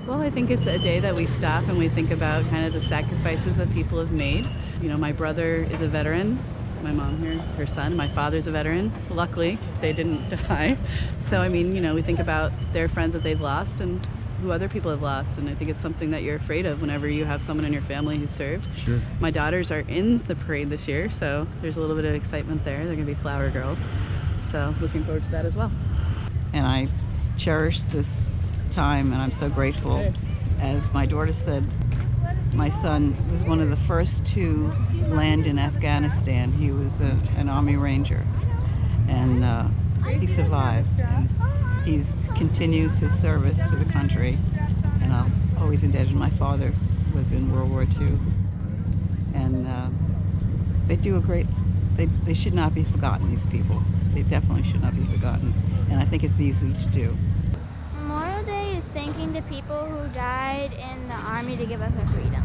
Well, I think it's a day that we stop and we think about kind of the sacrifices that people have made. You know, my brother is a veteran. My mom here, her son. My father's a veteran. Luckily, they didn't die. So, I mean, you know, we think about their friends that they've lost and who other people have lost. And I think it's something that you're afraid of whenever you have someone in your family who served. Sure. My daughters are in the parade this year, so there's a little bit of excitement there. They're going to be flower girls. So, looking forward to that as well. And I cherish this time, and I'm so grateful. As my daughter said, my son was one of the first to land in Afghanistan. He was an Army Ranger, and he survived. And he continues his service to the country, and I'm always indebted. My father was in World War II, and they do a great, they should not be forgotten, these people. They definitely should not be forgotten, and I think it's easy to do. Memorial Day is thanking the people who died in the Army to give us our freedom.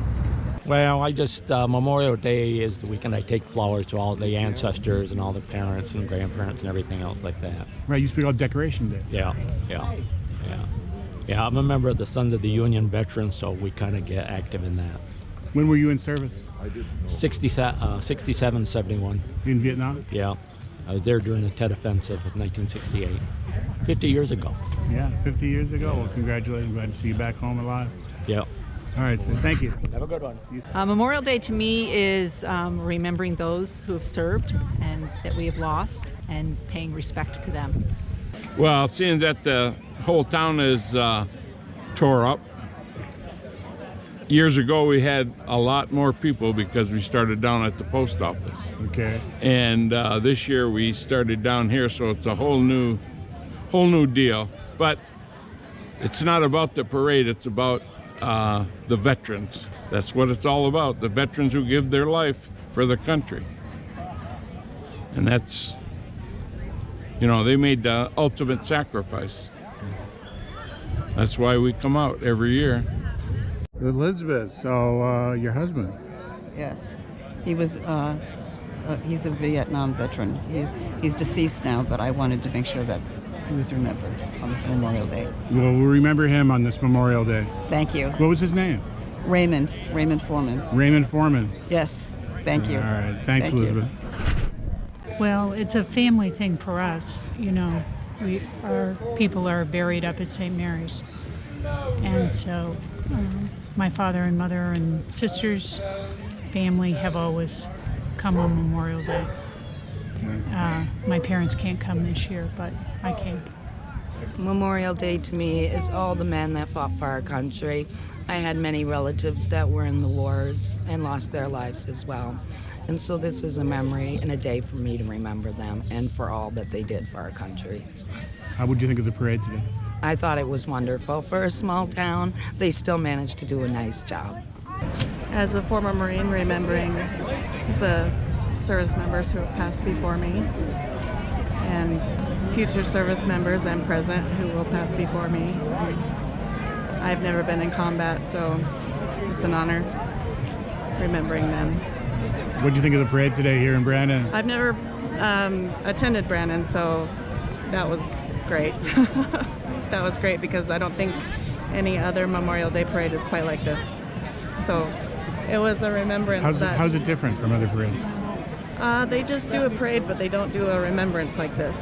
Well, I just, Memorial Day is the weekend I take flowers to all the ancestors and all the parents and grandparents and everything else like that. Right, you speak about Decoration Day. Yeah. I'm a member of the Sons of the Union Veterans, so we kind of get active in that. When were you in service? 67, 71. In Vietnam? Yeah. I was there during the Tet Offensive of 1968, 50 years ago. Yeah, 50 years ago. Well, congratulations. Glad to see you back home alive. Yeah. All right, so thank you. Have a good one. Memorial Day to me is remembering those who have served and that we have lost and paying respect to them. Well, seeing that the whole town is tore up, years ago we had a lot more people because we started down at the post office. Okay. And this year we started down here, so it's a whole new deal. But it's not about the parade, it's about the veterans. That's what it's all about, the veterans who give their life for the country. And that's, you know, they made the ultimate sacrifice. That's why we come out every year. Elizabeth, so your husband? Yes, he was. He's a Vietnam veteran. He's deceased now, but I wanted to make sure that he was remembered on this Memorial Day. Well, we'll remember him on this Memorial Day. Thank you. What was his name? Raymond Foreman. Raymond Foreman. Yes, thank you. All right, thanks, Thank you. Elizabeth. Well, it's a family thing for us, you know. Our people are buried up at St. Mary's, and so my father and mother and sisters, family have always come on Memorial Day. My parents can't come this year, but I came. Memorial Day to me is all the men that fought for our country. I had many relatives that were in the wars and lost their lives as well. And so this is a memory and a day for me to remember them and for all that they did for our country. How would you think of the parade today? I thought it was wonderful. For a small town, they still managed to do a nice job. As a former Marine, remembering the service members who have passed before me and future service members and present who will pass before me. I've never been in combat, so it's an honor remembering them. What do you think of the parade today here in Brandon? I've never attended Brandon, so that was great. That was great because I don't think any other Memorial Day parade is quite like this. So it was a remembrance. How's it different from other parades? They just do a parade, but they don't do a remembrance like this.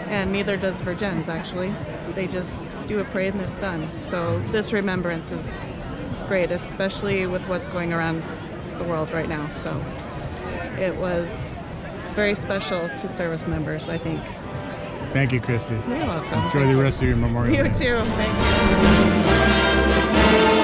And neither does Virgins, actually. They just do a parade and it's done. So this remembrance is great, especially with what's going around the world right now. So it was very special to service members, I think. Thank you, Christy. You're welcome. Enjoy the rest of your Memorial Day. You too. Thank you.